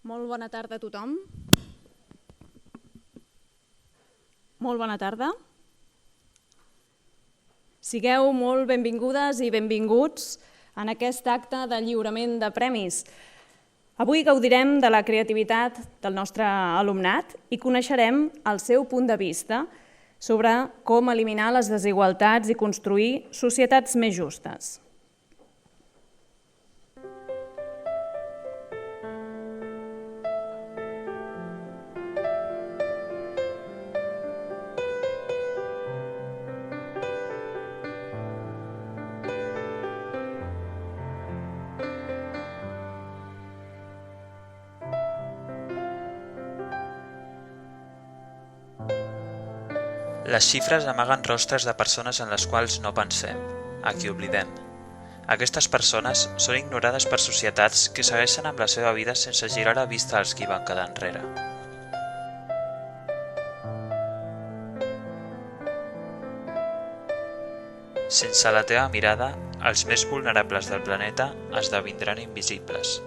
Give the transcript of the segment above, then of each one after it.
Molt bona tarda a tothom. Molt bona tarda. Sigueu molt benvingudes i benvinguts en aquest acte de lliurament de premis. Avui gaudirem de la creativitat del nostre alumnat i coneixerem el seu punt de vista sobre com eliminar les desigualtats i construir societats més justes. Les xifres amaguen rostres de persones en les quals no pensem, a qui oblidem. Aquestes persones són ignorades per societats que segueixen amb la seva vida sense girar la vista als qui van quedar enrere. Sense la teva mirada, els més vulnerables del planeta esdevindran invisibles.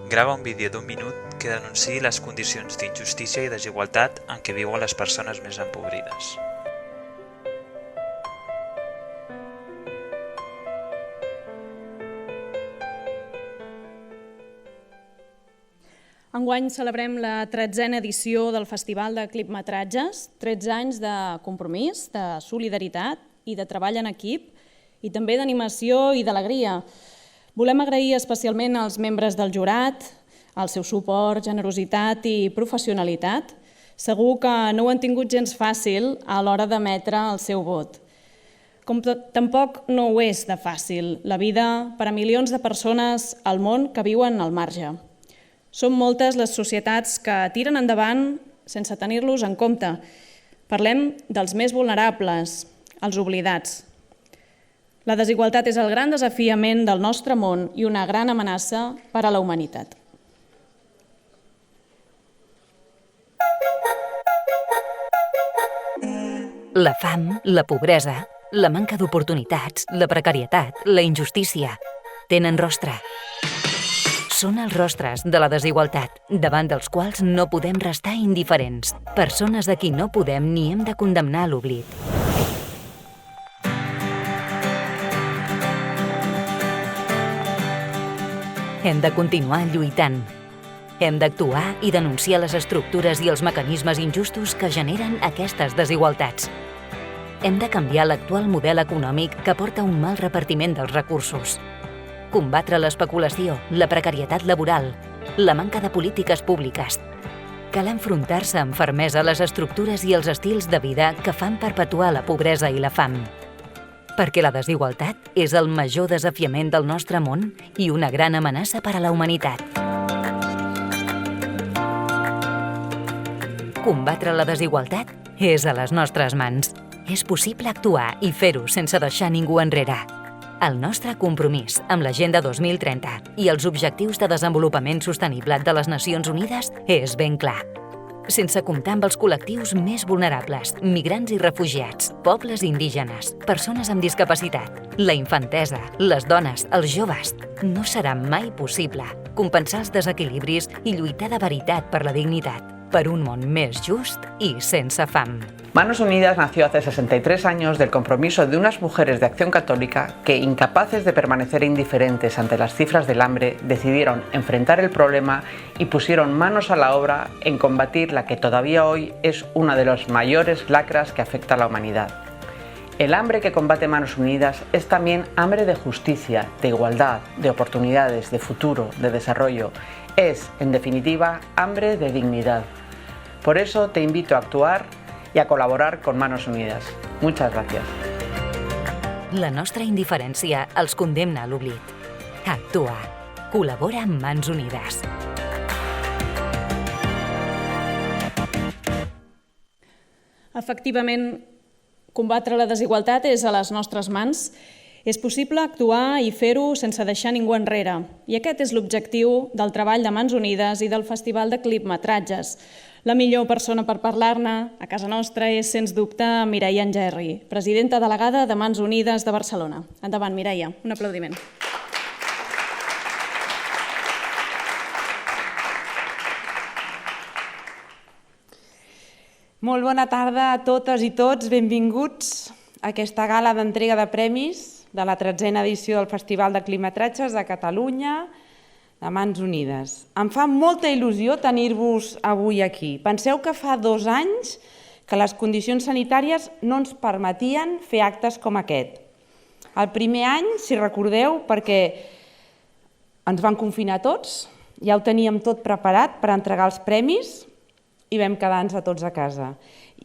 Grava un vídeo d'1 minut que denunciï les condicions d'injustícia i desigualtat en què viuen les persones més empobrides. Enguany celebrem la 13a edició del Festival de Clipmetratges, 13 anys de compromís, de solidaritat i de treball en equip, i també d'animació i d'alegria. Volem agrair especialment als membres del jurat, el seu suport, generositat i professionalitat. Segur que no ho han tingut gens fàcil a l'hora d'emetre el seu vot. Com tampoc no ho és de fàcil la vida per a milions de persones al món que viuen al marge. Són moltes les societats que tiren endavant sense tenir-los en compte. Parlem dels més vulnerables, els oblidats. La desigualtat és el gran desafiament del nostre món i una gran amenaça per a la humanitat. La fam, la pobresa, la manca d'oportunitats, la precarietat, la injustícia, tenen rostre. Són els rostres de la desigualtat, davant dels quals no podem restar indiferents. Persones a qui no podem ni hem de condemnar a l'oblit. Hem de continuar lluitant. Hem d'actuar i denunciar les estructures i els mecanismes injustos que generen aquestes desigualtats. Hem de canviar l'actual model econòmic que porta un mal repartiment dels recursos. Combatre l'especulació, la precarietat laboral, la manca de polítiques públiques. Cal enfrontar-se amb fermesa a les estructures i els estils de vida que fan perpetuar la pobresa i la fam. Perquè la desigualtat és el major desafiament del nostre món i una gran amenaça per a la humanitat. Combatre la desigualtat és a les nostres mans. És possible actuar i fer-ho sense deixar ningú enrere. El nostre compromís amb l'Agenda 2030 i els Objectius de Desenvolupament Sostenible de les Nacions Unides és ben clar. Sense comptar amb els col·lectius més vulnerables, migrants i refugiats, pobles indígenes, persones amb discapacitat, la infantesa, les dones, els joves, no serà mai possible compensar els desequilibris i lluitar de veritat per la dignitat, per un món més just i sense fam. Manos Unidas nació hace 63 años del compromiso de unas mujeres de Acción Católica que, incapaces de permanecer indiferentes ante las cifras del hambre, decidieron enfrentar el problema y pusieron manos a la obra en combatir la que todavía hoy es una de las mayores lacras que afecta a la humanidad. El hambre que combate Manos Unidas es también hambre de justicia, de igualdad, de oportunidades, de futuro, de desarrollo. Es, en definitiva, hambre de dignidad. Por eso te invito a actuar i a col·laborar con Manos Unidas. Muchas gracias. La nostra indiferència els condemna a l'oblit. Actua. Col·labora amb Mans Unides. Efectivament, combatre la desigualtat és a les nostres mans. És possible actuar i fer-ho sense deixar ningú enrere. I aquest és l'objectiu del treball de Mans Unides i del Festival de Clipmetratges. La millor persona per parlar-ne a casa nostra és, sens dubte, Mireia Engerri, presidenta delegada de Mans Unides de Barcelona. Endavant, Mireia, un aplaudiment. Molt bona tarda a totes i tots, benvinguts a aquesta gala d'entrega de premis de la 13a edició del Festival de Clipmetratges de Catalunya, de Mans Unides. Em fa molta il·lusió tenir-vos avui aquí. Penseu que fa 2 anys que les condicions sanitàries no ens permetien fer actes com aquest. El primer any, si recordeu, perquè ens van confinar tots, ja ho teníem tot preparat per entregar els premis i vam quedar-nos a tots a casa.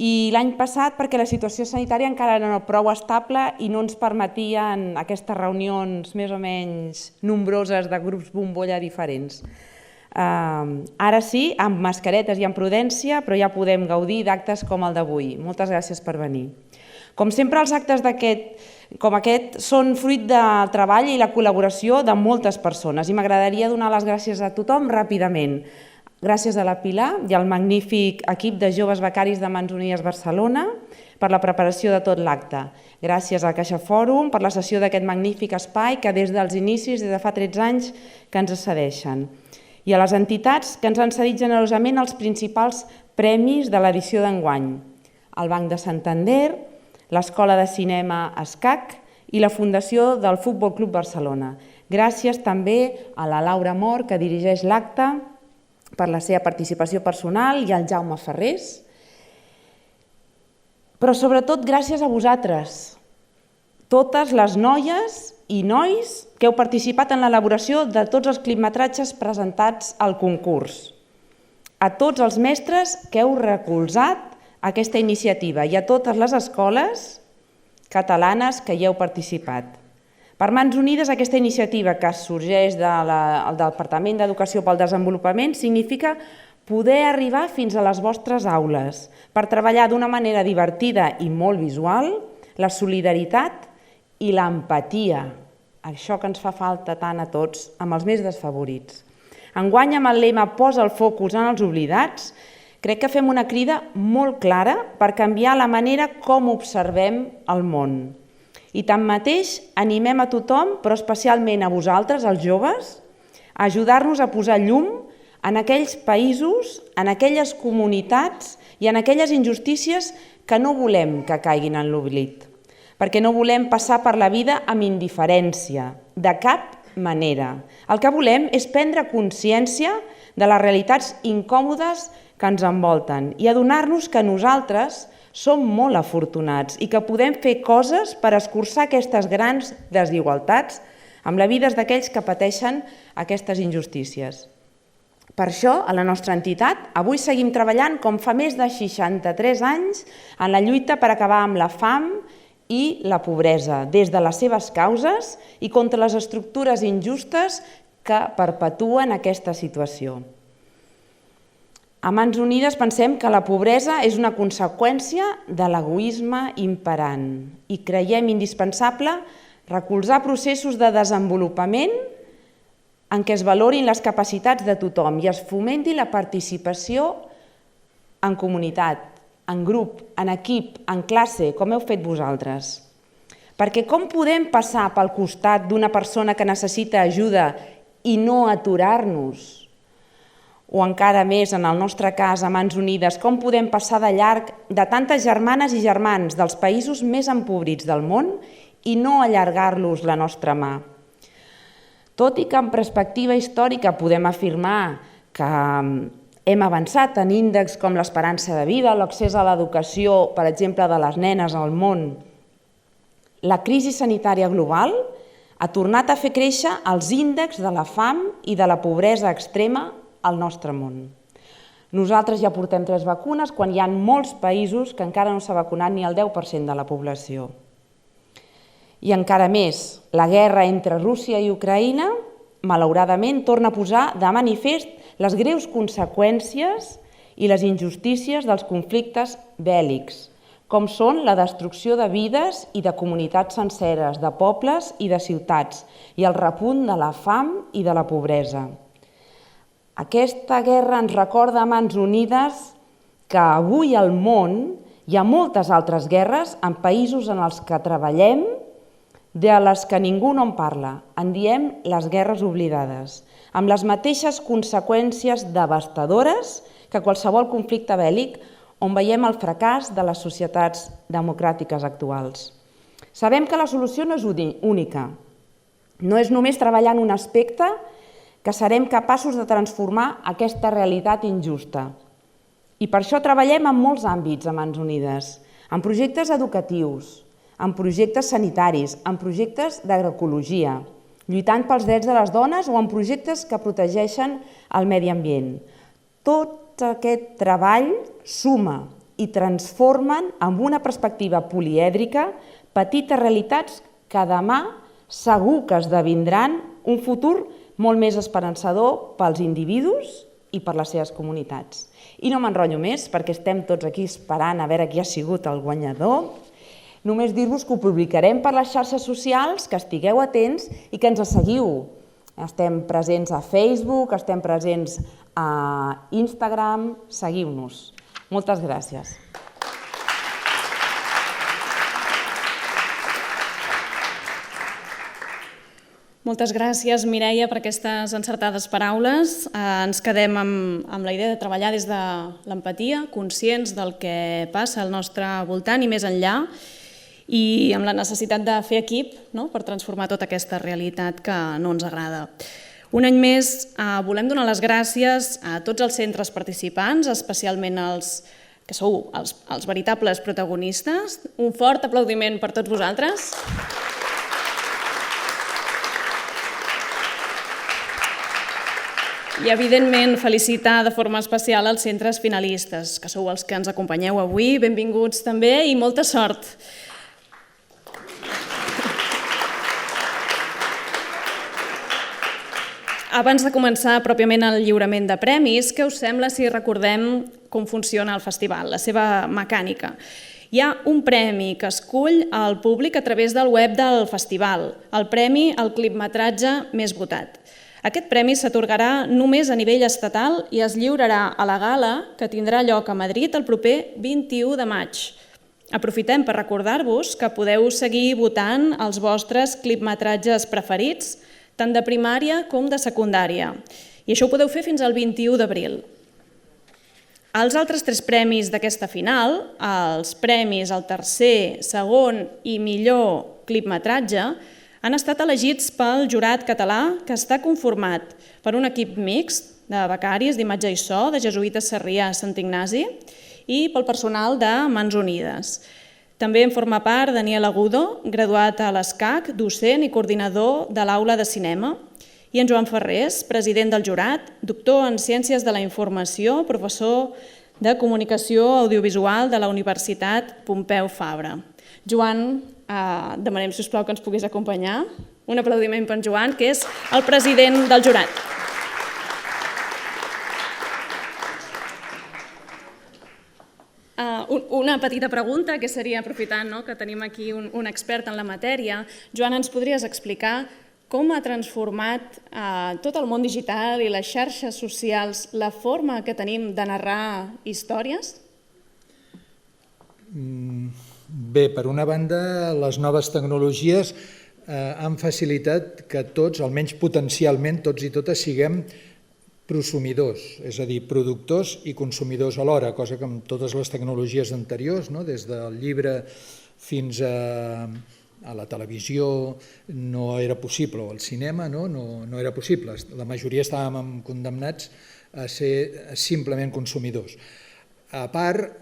I l'any passat perquè la situació sanitària encara era prou estable i no ens permetien aquestes reunions més o menys nombroses de grups bombolla diferents. Ara sí, amb mascaretes i amb prudència, però ja podem gaudir d'actes com el d'avui. Moltes gràcies per venir. Com sempre, els actes com aquest són fruit del treball i la col·laboració de moltes persones i m'agradaria donar les gràcies a tothom ràpidament. Gràcies a la Pilar i al magnífic equip de joves becaris de Mans Unides Barcelona per la preparació de tot l'acte. Gràcies al Caixa Fòrum per la cessió d'aquest magnífic espai que des dels inicis, des de fa 13 anys, que ens cedeixen. I a les entitats que ens han cedit generosament els principals premis de l'edició d'enguany. El Banc de Santander, l'Escola de Cinema ESCAC i la Fundació del Futbol Club Barcelona. Gràcies també a la Laura Mor, que dirigeix l'acte, per la seva participació personal, i al Jaume Ferrés. Però sobretot gràcies a vosaltres, totes les noies i nois que heu participat en l'elaboració de tots els clipmetratges presentats al concurs. A tots els mestres que heu recolzat aquesta iniciativa i a totes les escoles catalanes que hi heu participat. Per Mans Unides, aquesta iniciativa que sorgeix del Departament d'Educació pel Desenvolupament significa poder arribar fins a les vostres aules per treballar d'una manera divertida i molt visual la solidaritat i l'empatia, això que ens fa falta tant a tots, amb els més desfavorits. Enguany, amb el lema "Posa el focus en els oblidats", crec que fem una crida molt clara per canviar la manera com observem el món. I tanmateix animem a tothom, però especialment a vosaltres, els joves, a ajudar-nos a posar llum en aquells països, en aquelles comunitats i en aquelles injustícies que no volem que caiguin en l'oblit, perquè no volem passar per la vida amb indiferència, de cap manera. El que volem és prendre consciència de les realitats incòmodes que ens envolten i adonar-nos que nosaltres som molt afortunats i que podem fer coses per escurçar aquestes grans desigualtats amb la vida d'aquells que pateixen aquestes injustícies. Per això, a la nostra entitat, avui seguim treballant com fa més de 63 anys en la lluita per acabar amb la fam i la pobresa, des de les seves causes i contra les estructures injustes que perpetuen aquesta situació. A Mans Unides pensem que la pobresa és una conseqüència de l'egoisme imperant i creiem indispensable recolzar processos de desenvolupament en què es valorin les capacitats de tothom i es fomenti la participació en comunitat, en grup, en equip, en classe, com heu fet vosaltres. Perquè com podem passar pel costat d'una persona que necessita ajuda i no aturar-nos? O encara més, en el nostre cas, a Mans Unides, com podem passar de llarg de tantes germanes i germans dels països més empobrits del món i no allargar-los la nostra mà? Tot i que en perspectiva històrica podem afirmar que hem avançat en índexs com l'esperança de vida, l'accés a l'educació, per exemple, de les nenes al món, la crisi sanitària global ha tornat a fer créixer els índexs de la fam i de la pobresa extrema al nostre món. Nosaltres ja portem 3 vacunes quan hi ha molts països que encara no s'ha vacunat ni el 10% de la població. I encara més, la guerra entre Rússia i Ucraïna, malauradament, torna a posar de manifest les greus conseqüències i les injustícies dels conflictes bèl·lics, com són la destrucció de vides i de comunitats senceres, de pobles i de ciutats, i el repunt de la fam i de la pobresa. Aquesta guerra ens recorda a Mans Unides que avui al món hi ha moltes altres guerres en països en els que treballem de les que ningú no en parla. En diem les guerres oblidades, amb les mateixes conseqüències devastadores que qualsevol conflicte bèl·lic on veiem el fracàs de les societats democràtiques actuals. Sabem que la solució no és única. No és només treballar en un aspecte que serem capaços de transformar aquesta realitat injusta. I per això treballem en molts àmbits a Mans Unides, en projectes educatius, en projectes sanitaris, en projectes d'agroecologia, lluitant pels drets de les dones o en projectes que protegeixen el medi ambient. Tot aquest treball suma i transformen amb una perspectiva polièdrica petites realitats que demà segur que esdevindran un futur molt més esperançador pels individus i per les seves comunitats. I no m'enrotllo més perquè estem tots aquí esperant a veure qui ha sigut el guanyador. Només dir-vos que ho publicarem per les xarxes socials, que estigueu atents i que ens seguiu. Estem presents a Facebook, estem presents a Instagram, seguiu-nos. Moltes gràcies. Moltes gràcies, Mireia, per aquestes encertades paraules. Ens quedem amb la idea de treballar des de l'empatia, conscients del que passa al nostre voltant i més enllà, i amb la necessitat de fer equip per transformar tota aquesta realitat que no ens agrada. Un any més volem donar les gràcies a tots els centres participants, especialment els que sou els veritables protagonistes. Un fort aplaudiment per tots vosaltres. I, evidentment, felicitar de forma especial els centres finalistes, que sou els que ens acompanyeu avui. Benvinguts també i molta sort. Abans de començar pròpiament el lliurament de premis, què us sembla si recordem com funciona el festival, la seva mecànica? Hi ha un premi que escull el públic a través del web del festival, el premi al clipmetratge més votat. Aquest premi s'atorgarà només a nivell estatal i es lliurarà a la gala que tindrà lloc a Madrid el proper 21 de maig. Aprofitem per recordar-vos que podeu seguir votant els vostres clipmetratges preferits, tant de primària com de secundària. I això ho podeu fer fins al 21 d'abril. Els altres 3 premis d'aquesta final, els premis al tercer, segon i millor clipmetratge, han estat elegits pel jurat català, que està conformat per un equip mixt de becaris d'imatge i so de Jesuïtes Sarrià a Sant Ignasi i pel personal de Mans Unides. També en forma part Daniel Agudo, graduat a l'ESCAC, docent i coordinador de l'Aula de Cinema, i en Joan Ferrés, president del jurat, doctor en Ciències de la Informació, professor de Comunicació Audiovisual de la Universitat Pompeu Fabra. Joan, demanem, sisplau, que ens puguis acompanyar. Un aplaudiment per en Joan, que és el president del jurat. Una petita pregunta, que seria, aprofitant que tenim aquí un expert en la matèria. Joan, ens podries explicar com ha transformat tot el món digital i les xarxes socials la forma que tenim de narrar històries? Bé, per una banda, les noves tecnologies han facilitat que tots, almenys potencialment, tots i totes, siguem prosumidors, és a dir, productors i consumidors alhora, cosa que amb totes les tecnologies anteriors, des del llibre fins a la televisió, no era possible, o al cinema no era possible. La majoria estàvem condemnats a ser simplement consumidors. A part,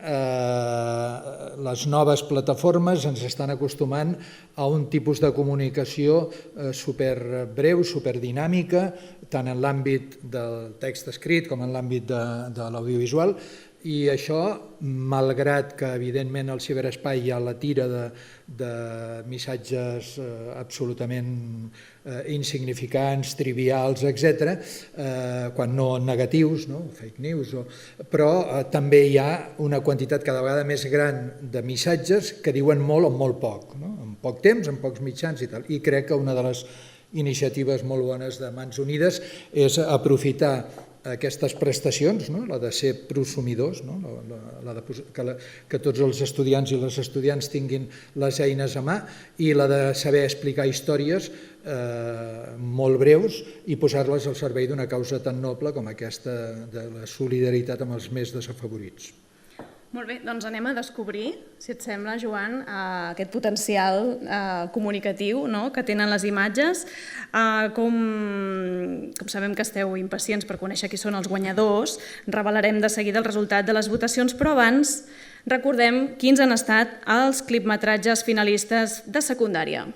les noves plataformes ens estan acostumant a un tipus de comunicació superbreu, superdinàmica, tant en l'àmbit del text escrit com en l'àmbit de l'audiovisual, i això, malgrat que evidentment al ciberespai hi ha la tira de missatges absolutament insignificants, trivials, etc., quan no negatius, fake news, però també hi ha una quantitat cada vegada més gran de missatges que diuen molt en molt poc, en poc temps, en pocs mitjans i tal. I crec que una de les iniciatives molt bones de Mans Unides és aprofitar aquestes prestacions, la de ser prosumidors, que tots els estudiants i les estudiants tinguin les eines a mà, i la de saber explicar històries molt breus i posar-les al servei d'una causa tan noble com aquesta de la solidaritat amb els més desafavorits. Molt bé, doncs anem a descobrir, si et sembla, Joan, aquest potencial comunicatiu que tenen les imatges. Com sabem que esteu impacients per conèixer qui són els guanyadors, revelarem de seguida el resultat de les votacions, però abans recordem quins han estat els clipmetratges finalistes de secundària.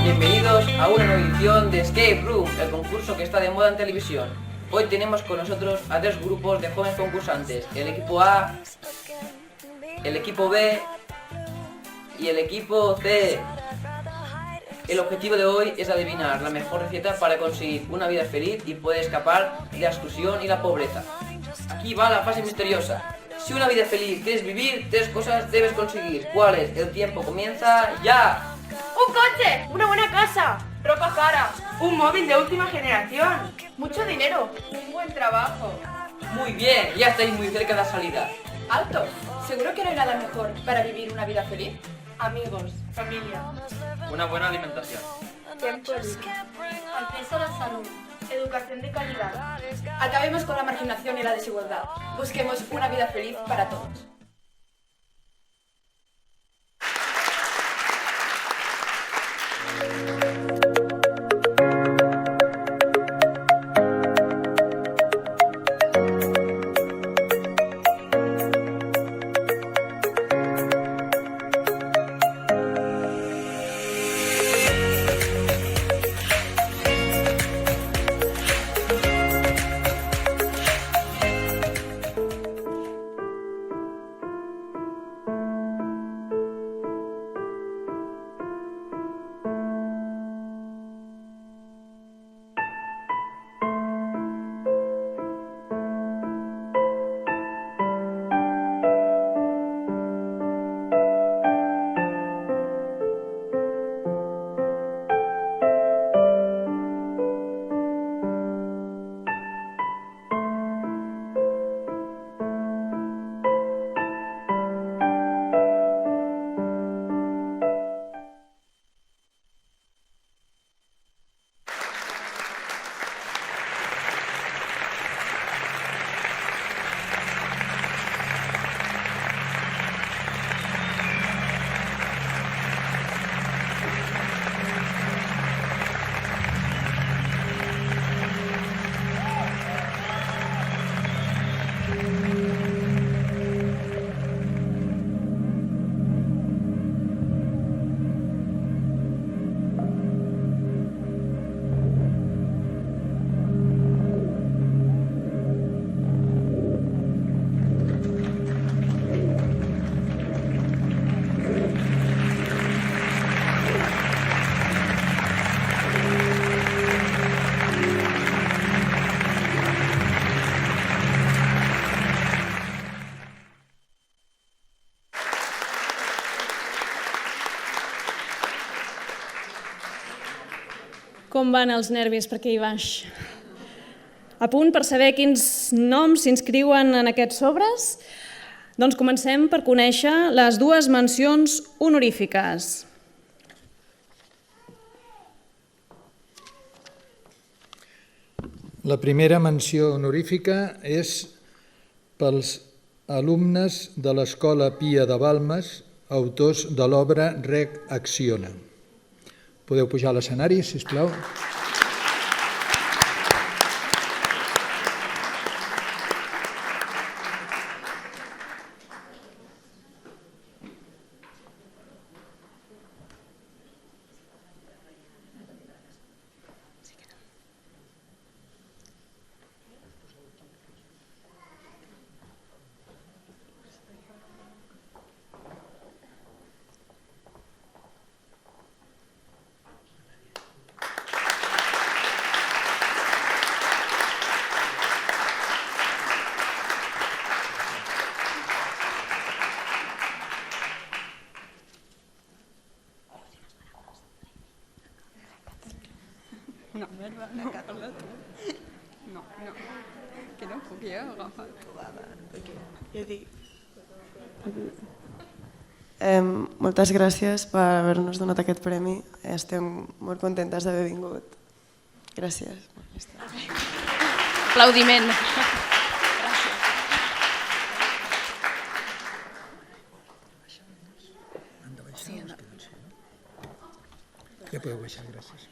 Bienvenidos a una nueva edición de Escape Room, el concurso que está de moda en televisión. Hoy tenemos con nosotros a 3 grupos de jóvenes concursantes, el equipo A, el equipo B y el equipo C. El objetivo de hoy es adivinar la mejor receta para conseguir una vida feliz y poder escapar de la exclusión y la pobreza. Aquí va la fase misteriosa. Si una vida feliz quieres vivir, 3 cosas debes conseguir. ¿Cuáles? El tiempo comienza ya. ¡Un coche! ¡Una buena casa! ¡Ropa cara! ¡Un móvil de última generación! ¡Mucho dinero! ¡Un buen trabajo! Muy bien, ya estáis muy cerca de la salida. ¡Alto! ¿Seguro que no hay nada mejor para vivir una vida feliz? Amigos, familia, Una buena alimentación. tiempo libre, acceso a la salud, educación de calidad. Acabemos con la marginación y la desigualdad. Busquemos una vida feliz para todos. Com van els nervis per aquí baix? A punt per saber quins noms s'inscriuen en aquests sobres? Doncs comencem per conèixer les dues mencions honorífiques. La primera menció honorífica és pels alumnes de l'Escola Pia de Balmes, autors de l'obra Rec Acciona. Podeu pujar a l'escenari, sisplau. Moltes gràcies per haver-nos donat aquest premi. Estem molt contentes d'haver vingut. Gràcies. Aplaudiment. Ja podeu baixar, gràcies.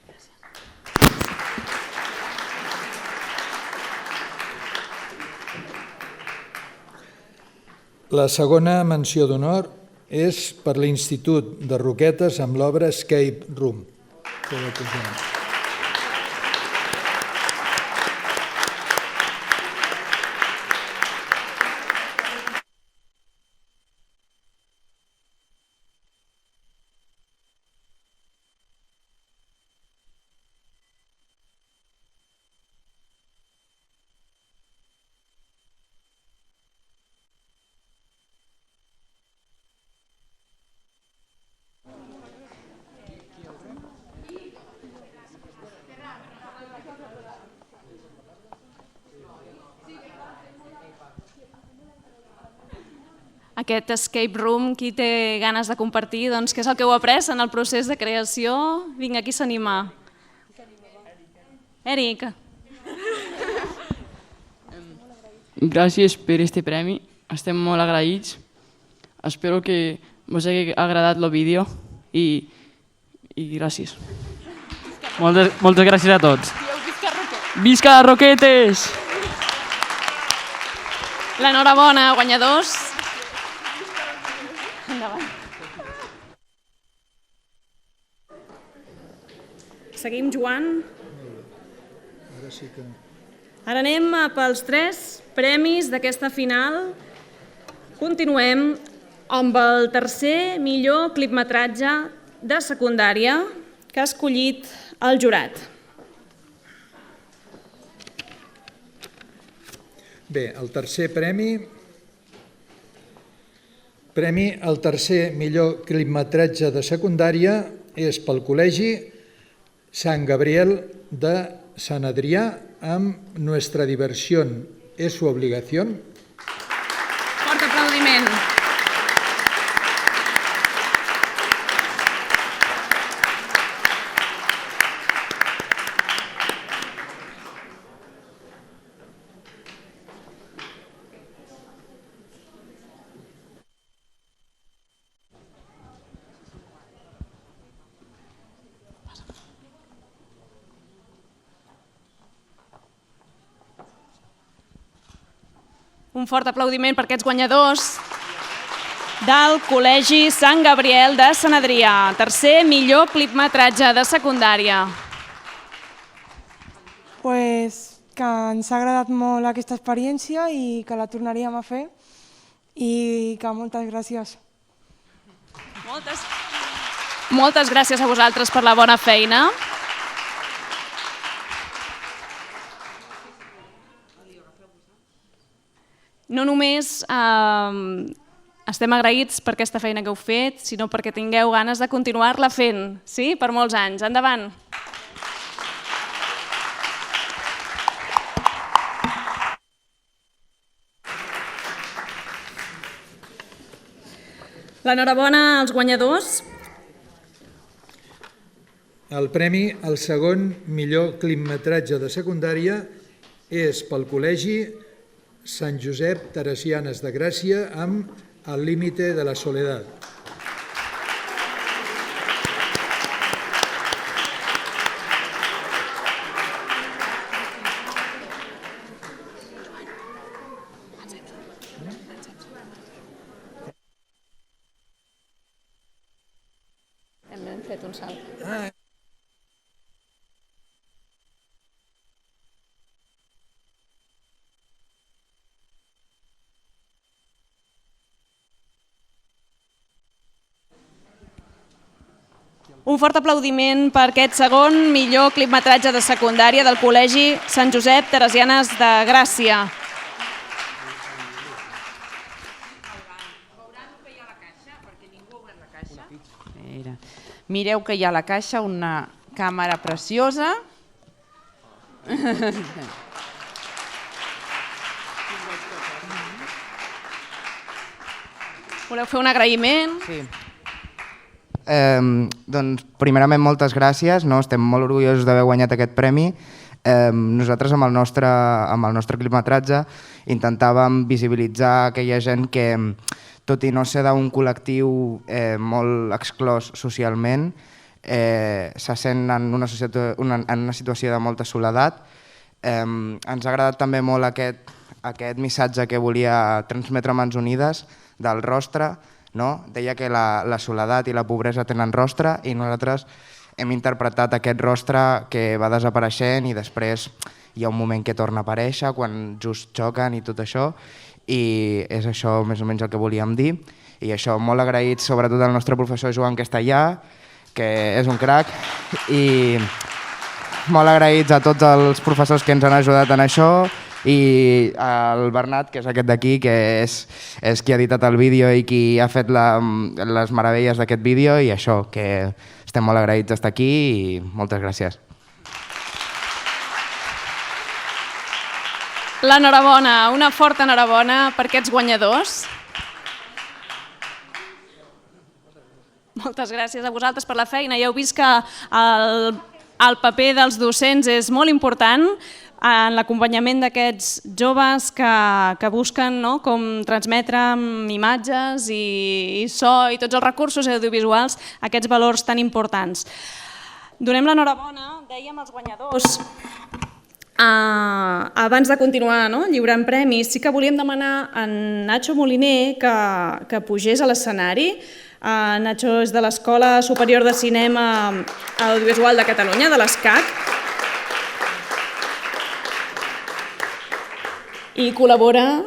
La segona menció d'honor és per l'Institut de Roquetes amb l'obra Escape Room. Aquest escape room, qui té ganes de compartir, doncs què és el que heu après en el procés de creació? Vinga, qui s'anima? Eric. Gràcies per este premi, estem molt agraïts. Espero que us hagi agradat el vídeo i gràcies. Moltes gràcies a tots. Visca Roquetes! L'enhorabona, guanyadors. Endavant. Seguim, Joan. Ara sí que... Ara anem pels 3 premis d'aquesta final. Continuem amb el tercer millor clipmetratge de secundària que ha escollit el jurat. Bé, el tercer premi al tercer millor clipmetratge de secundària és pel Col·legi Sant Gabriel de Sant Adrià amb Nuestra diversión es su obligación. Fort aplaudiment. Un fort aplaudiment per aquests guanyadors del Col·legi Sant Gabriel de Sant Adrià. Tercer millor clipmetratge de secundària. Que ens ha agradat molt aquesta experiència i que la tornaríem a fer i que moltes gràcies. Moltes gràcies a vosaltres per la bona feina. No només estem agraïts per aquesta feina que heu fet, sinó perquè tingueu ganes de continuar-la fent, sí? Per molts anys. Endavant! L'enhorabona als guanyadors. El premi al segon millor clipmetratge de secundària és pel Col·legi Sant Josep Teresianes de Gràcia amb El límite de la soledad. Hem fet un salt. Un fort aplaudiment per aquest segon millor clipmetratge de secundària del Col·legi Sant Josep Teresianes de Gràcia. Mireu que hi ha a la caixa una càmera preciosa. Voleu fer un agraïment? Sí. Doncs, primerament, moltes gràcies. Estem molt orgullosos d'haver guanyat aquest premi. Nosaltres, amb el nostre clipmetratge, intentàvem visibilitzar aquella gent que, tot i no ser d'un col·lectiu molt exclòs socialment, se sent en una situació de molta soledat. Ens ha agradat també molt aquest missatge que volia transmetre Mans Unides del rostre. Deia que la soledat i la pobresa tenen rostre i nosaltres hem interpretat aquest rostre que va desapareixent i després hi ha un moment que torna a aparèixer quan just xoquen i tot això, i és això més o menys el que volíem dir. I això, molt agraïts sobretot al nostre professor Joan Castellà, que és un crac, i molt agraïts a tots els professors que ens han ajudat en això, i el Bernat, que és aquest d'aquí, que és qui ha editat el vídeo i qui ha fet les meravelles d'aquest vídeo, i això, que estem molt agraïts d'estar aquí i moltes gràcies. L'enhorabona, una forta enhorabona per aquests guanyadors. Moltes gràcies a vosaltres per la feina. Ja heu vist que el paper dels docents és molt important en l'acompanyament d'aquests joves que busquen com transmetre amb imatges i so i tots els recursos audiovisuals aquests valors tan importants. Donem l'enhorabona, dèiem, als guanyadors. Abans de continuar lliurant premis, sí que volíem demanar a Nacho Moliner que pugés a l'escenari. Nacho és de l'Escola Superior de Cinema Audiovisual de Catalunya, de l'ESCAC, i col·labora,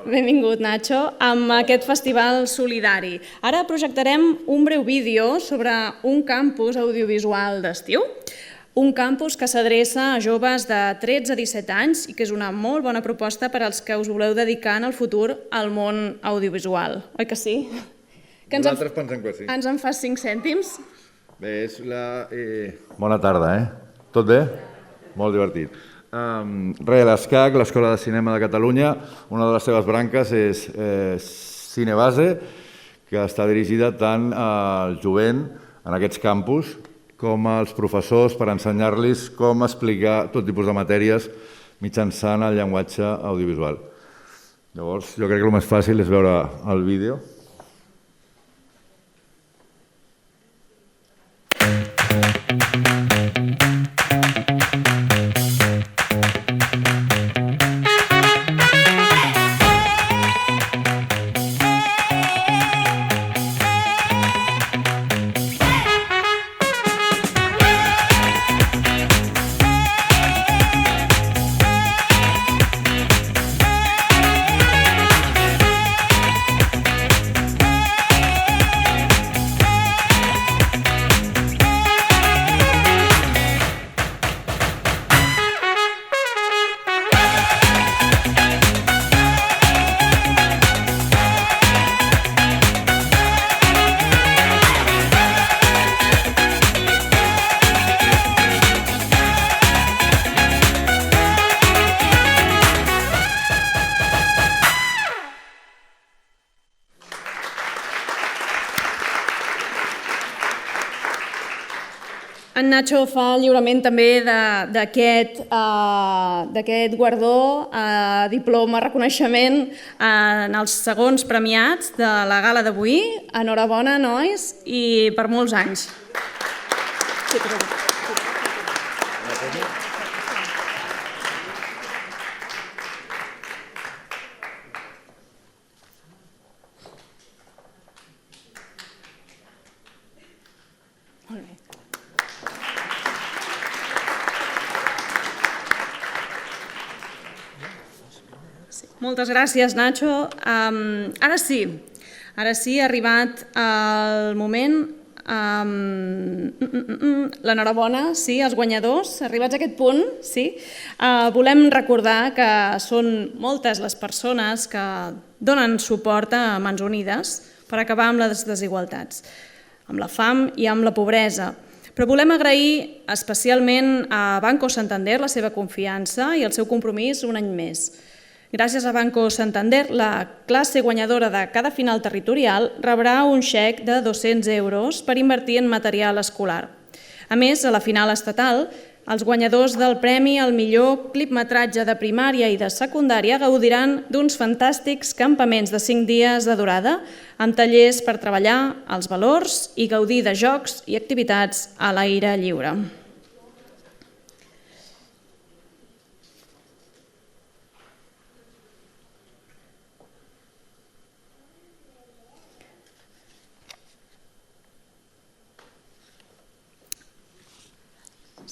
benvingut Nacho, amb aquest festival solidari. Ara projectarem un breu vídeo sobre un campus audiovisual d'estiu, un campus que s'adreça a joves de 13 a 17 anys i que és una molt bona proposta per als que us voleu dedicar en el futur al món audiovisual. Oi que sí? Nosaltres pensem que sí. Ens en fas 5 cèntims? Bé, és la... Bona tarda, Tot bé? Molt divertit. L'ESCAC, l'Escola de Cinema de Catalunya, una de les seves branques és Cinebase, que està dirigida tant al jovent en aquests campus com als professors per ensenyar-los com explicar tot tipus de matèries mitjançant el llenguatge audiovisual. Llavors, jo crec que el més fàcil és veure el vídeo. En Nacho fa el lliurament també d'aquest guardó, diploma, reconeixement en els segons premiats de la gala d'avui. Enhorabona, nois, i per molts anys. Molt bé. Moltes gràcies, Nacho. Ara sí, ha arribat el moment. L'enhorabona, sí, als guanyadors. Arribats a aquest punt, sí. Volem recordar que són moltes les persones que donen suport a Mans Unides per acabar amb les desigualtats, amb la fam i amb la pobresa. Però volem agrair especialment a Banco Santander la seva confiança i el seu compromís un any més. Gràcies a Banco Santander, la classe guanyadora de cada final territorial rebrà un xec de 200 euros per invertir en material escolar. A més, a la final estatal, els guanyadors del premi al millor clipmetratge de primària i de secundària gaudiran d'uns fantàstics campaments de 5 dies de durada amb tallers per treballar els valors i gaudir de jocs i activitats a l'aire lliure.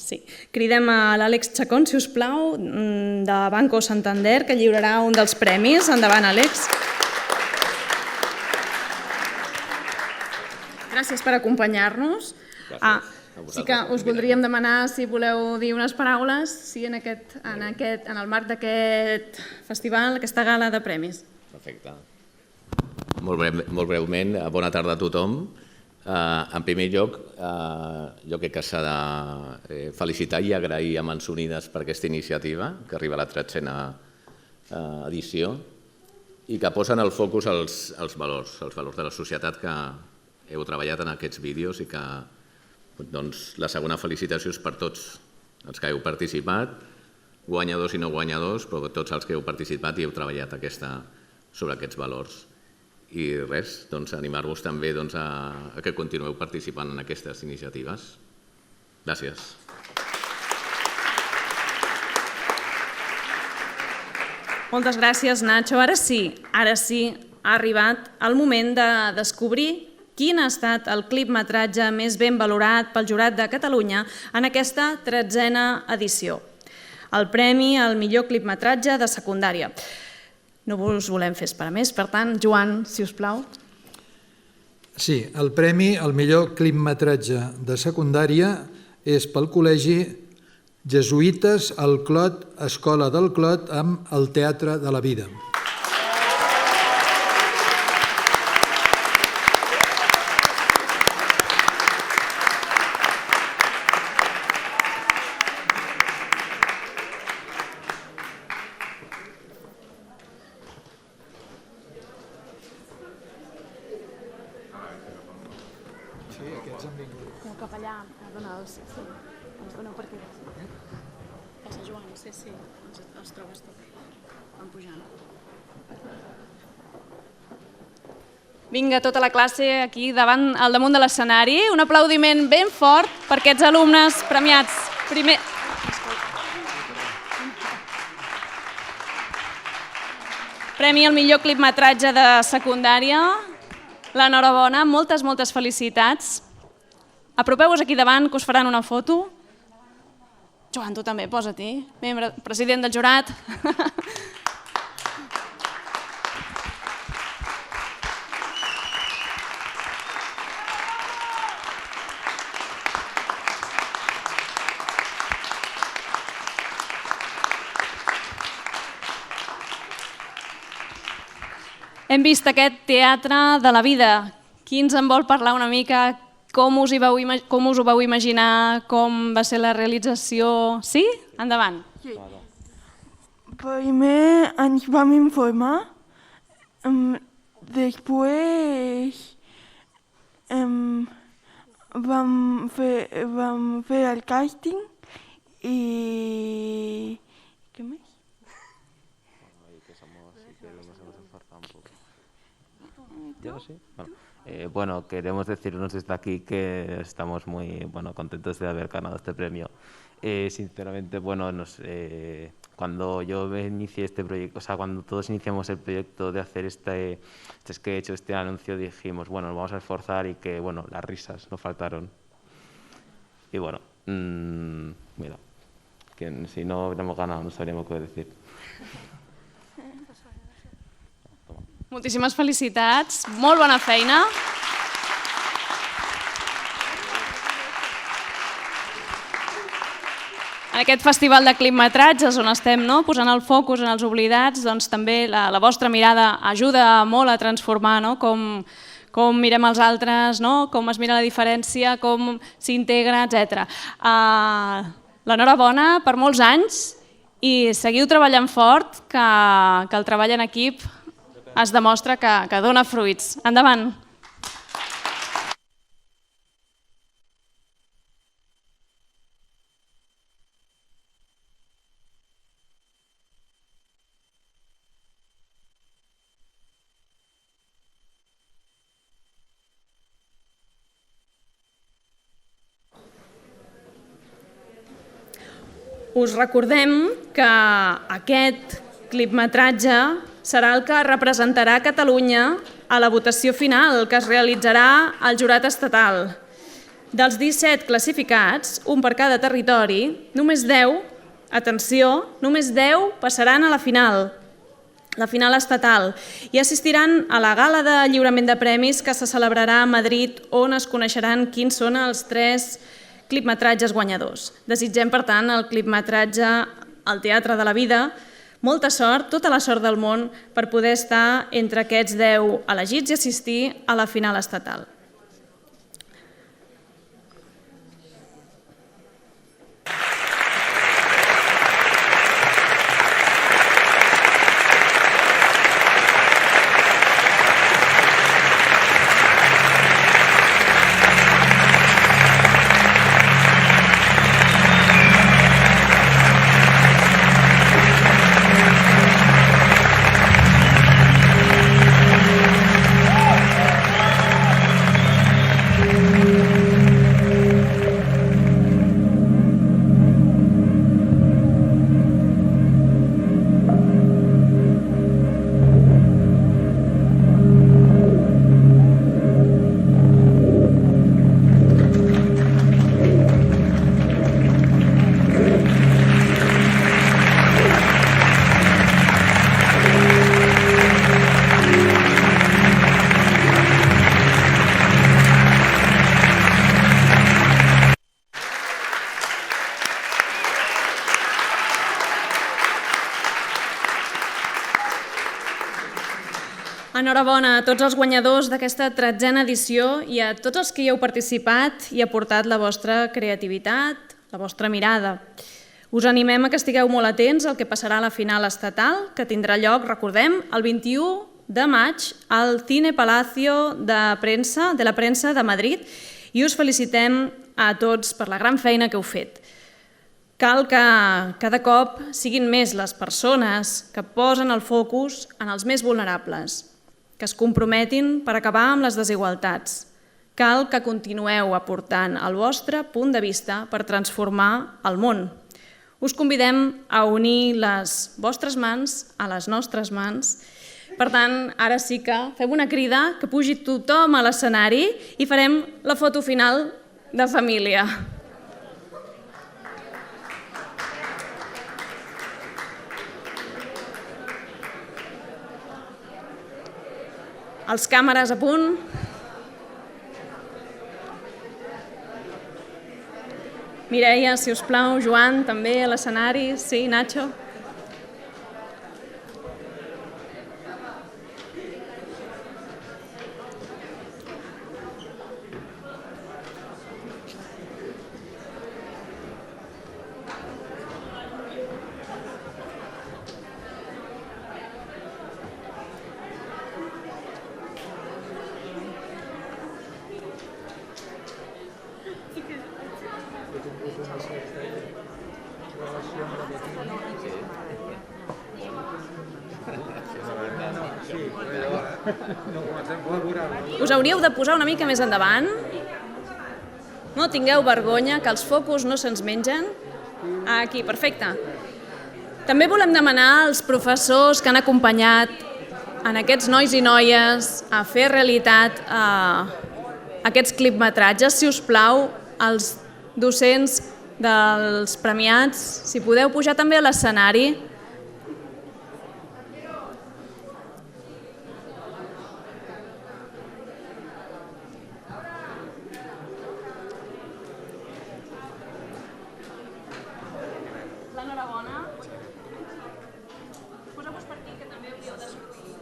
Sí. Cridem a l'Àlex Chacón, si us plau, de Banco Santander, que lliurarà un dels premis. Endavant, Àlex. Gràcies per acompanyar-nos. Sí que us voldríem demanar si voleu dir unes paraules en el marc d'aquest festival, aquesta gala de premis. Perfecte. Molt breument, bona tarda a tothom. En primer lloc, jo crec que s'ha de felicitar i agrair a Mans Unides per aquesta iniciativa, que arriba a la 13a edició, i que posen al focus els valors de la societat que heu treballat en aquests vídeos i que la segona felicitació és per tots els que heu participat, guanyadors i no guanyadors, però tots els que heu participat i heu treballat sobre aquests valors. I res, animar-vos també a que continueu participant en aquestes iniciatives. Gràcies. Moltes gràcies, Nacho. Ara sí, ha arribat el moment de descobrir quin ha estat el clipmetratge més ben valorat pel Jurat de Catalunya en aquesta 13a edició. El premi al millor clipmetratge de secundària. No us volem fer esperar més, per tant, Joan, si us plau. Sí, el premi al millor clipmetratge de secundària és pel Col·legi Jesuïtes al Clot, Escola del Clot, amb el Teatre de la Vida. Vinga, tota la classe aquí al damunt de l'escenari. Un aplaudiment ben fort per aquests alumnes premiats. Premi al millor clipmetratge de secundària. L'enhorabona, moltes felicitats. Apropeu-vos aquí davant, que us faran una foto. Joan, tu també, posa-t'hi. President del jurat. Hem vist aquest teatre de la vida. Qui ens en vol parlar una mica? Com us ho vau imaginar? Com va ser la realització? Sí? Endavant. Primer ens vam informar, després vam fer el càsting i... què més? Bueno, queremos decirnos desde aquí que estamos muy contentos de haber ganado este premio. Sinceramente, cuando yo inicié este proyecto, o sea, cuando todos iniciamos el proyecto de hacer este sketch o este anuncio, dijimos, bueno, nos vamos a esforzar y que, bueno, las risas no faltaron. Y bueno, mira, que si no hubiéramos ganado no sabríamos qué decir. Moltíssimes felicitats, molt bona feina. En aquest festival de clipmetratges on estem posant el focus en els oblidats, doncs també la vostra mirada ajuda molt a transformar com mirem els altres, com es mira la diferència, com s'integra, etc. L'enhorabona per molts anys i seguiu treballant fort, que el treball en equip es demostra que dona fruits. Endavant! Us recordem que aquest clipmetratge serà el que representarà Catalunya a la votació final que es realitzarà al jurat estatal. Dels 17 classificats, un per cada territori, només 10, atenció, només 10 passaran a la final estatal, i assistiran a la gala de lliurament de premis que se celebrarà a Madrid, on es coneixeran quins són els 3 clipmetratges guanyadors. Desitgem, per tant, al clipmetratge al Teatre de la Vida molta sort, tota la sort del món, per poder estar entre aquests 10 elegits i assistir a la final estatal. Enhorabona a tots els guanyadors d'aquesta 13a edició i a tots els que hi heu participat i aportat la vostra creativitat, la vostra mirada. Us animem a que estigueu molt atents al que passarà a la final estatal, que tindrà lloc, recordem, el 21 de maig al Cine Palacio de la Premsa de Madrid, i us felicitem a tots per la gran feina que heu fet. Cal que cada cop siguin més les persones que posen el focus en els més vulnerables, que es comprometin per acabar amb les desigualtats. Cal que continueu aportant el vostre punt de vista per transformar el món. Us convidem a unir les vostres mans a les nostres mans. Per tant, ara sí que fem una crida, que pugi tothom a l'escenari i farem la foto final de família. Els càmeres a punt. Mireia, si us plau, Joan, també a l'escenari. Sí, Nacho. Us hauríeu de posar una mica més endavant. No tingueu vergonya, que els focus no se'ns mengen. Aquí, perfecte. També volem demanar als professors que han acompanyat en aquests nois i noies a fer realitat aquests clipmetratges, si us plau, els docents dels premiats, si podeu pujar també a l'escenari. L'enhorabona. Poseu-vos per aquí, que també hauríeu de sortir.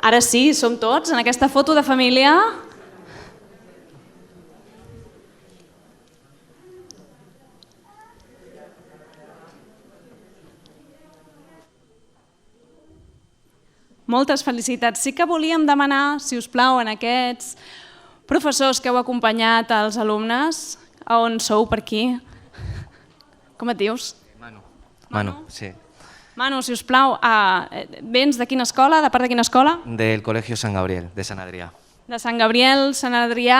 Ara sí, som tots en aquesta foto de família. Moltes felicitats. Sí que volíem demanar, si us plau, en aquests professors que heu acompanyat als alumnes, a on sou per aquí? Com et dius? Manu, sí. Manu, si us plau, vens de quina escola? De part de quina escola? Del Colegio Sant Gabriel, de Sant Adrià. De Sant Gabriel, Sant Adrià.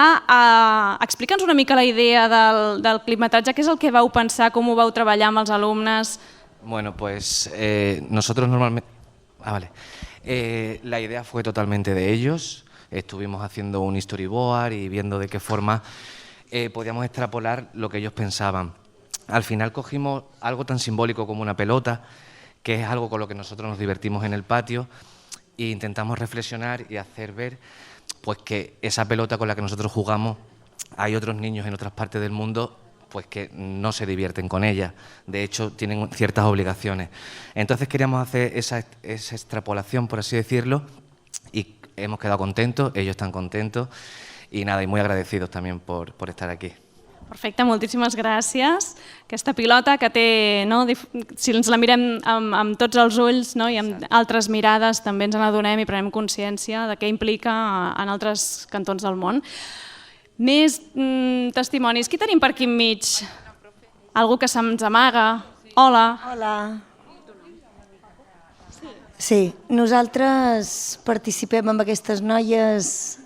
Explica'ns una mica la idea del clipmetratge. Què és el que vau pensar? Com ho vau treballar amb els alumnes? Bueno, pues nosotros normalmente... vale. La idea fue totalmente de ellos. Estuvimos haciendo un storyboard y viendo de qué forma podíamos extrapolar lo que ellos pensaban. Al final cogimos algo tan simbólico como una pelota, que es algo con lo que nosotros nos divertimos en el patio, e intentamos reflexionar y hacer ver pues, que esa pelota con la que nosotros jugamos, hay otros niños en otras partes del mundo pues, que no se divierten con ella, de hecho tienen ciertas obligaciones. Entonces queríamos hacer esa extrapolación, por así decirlo, y hemos quedado contentos, ellos están contentos, y nada, y muy agradecidos también por estar aquí. Perfecte, moltíssimes gràcies. Aquesta pilota que té, si ens la mirem amb tots els ulls i amb altres mirades, també ens n'adonem i prenem consciència de què implica en altres cantons del món. Més testimonis. Qui tenim per aquí enmig? Algú que se'ns amaga? Hola. Hola. Sí, nosaltres participem amb aquestes noies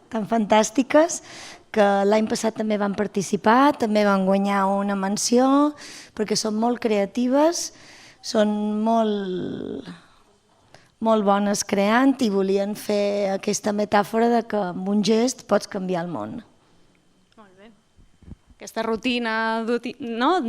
tan fantàstiques que l'any passat també van participar, també van guanyar una menció, perquè són molt creatives, són molt bones creant i volien fer aquesta metàfora de que amb un gest pots canviar el món. Molt bé. Aquesta rutina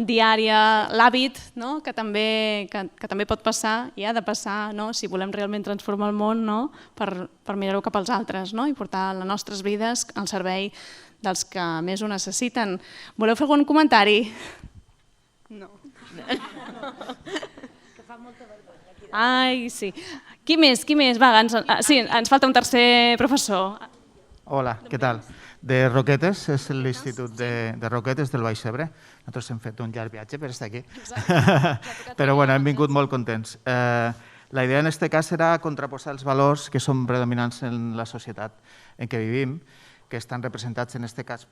diària, l'hàbit que també pot passar i ha de passar si volem realment transformar el món per mirar-ho cap als altres i portar les nostres vides al servei dels que més ho necessiten. Voleu fer algun comentari? No. Que fa molta vergonya. Ai, sí. Qui més? Va, sí, ens falta un tercer professor. Hola, què tal? De Roquetes, és l'Institut de Roquetes del Baix Ebre. Nosaltres hem fet un llarg viatge per estar aquí. Però bueno, hem vingut molt contents. La idea en aquest cas era contraposar els valors que són predominants en la societat en què vivim, que estan representats en aquest cas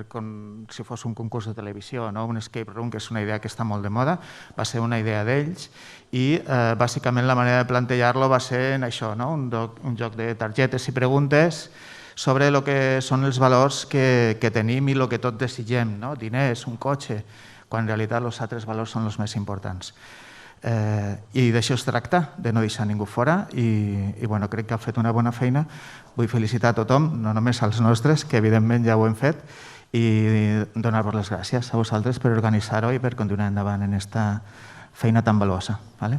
com si fos un concurs de televisió, un escape room, que és una idea que està molt de moda, va ser una idea d'ells i bàsicament la manera de plantejar-lo va ser en això, un joc de targetes i preguntes sobre el que són els valors que tenim i el que tot desitgem, diners, un cotxe, quan en realitat els altres valors són els més importants. I d'això es tracta, de no deixar ningú fora i crec que ha fet una bona feina. Vull felicitar a tothom, no només als nostres, que evidentment ja ho hem fet, i donar-vos les gràcies a vosaltres per organitzar-ho i per continuar endavant en aquesta feina tan valuosa. Un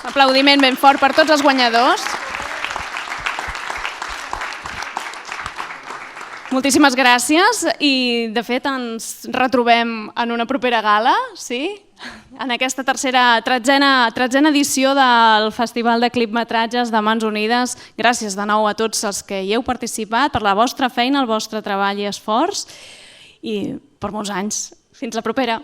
aplaudiment ben fort per tots els guanyadors. Moltíssimes gràcies i, de fet, ens retrobem en una propera gala, sí? En aquesta tretzena edició del Festival de Clipmetratges de Mans Unides. Gràcies de nou a tots els que hi heu participat per la vostra feina, el vostre treball i esforç i per molts anys. Fins la propera.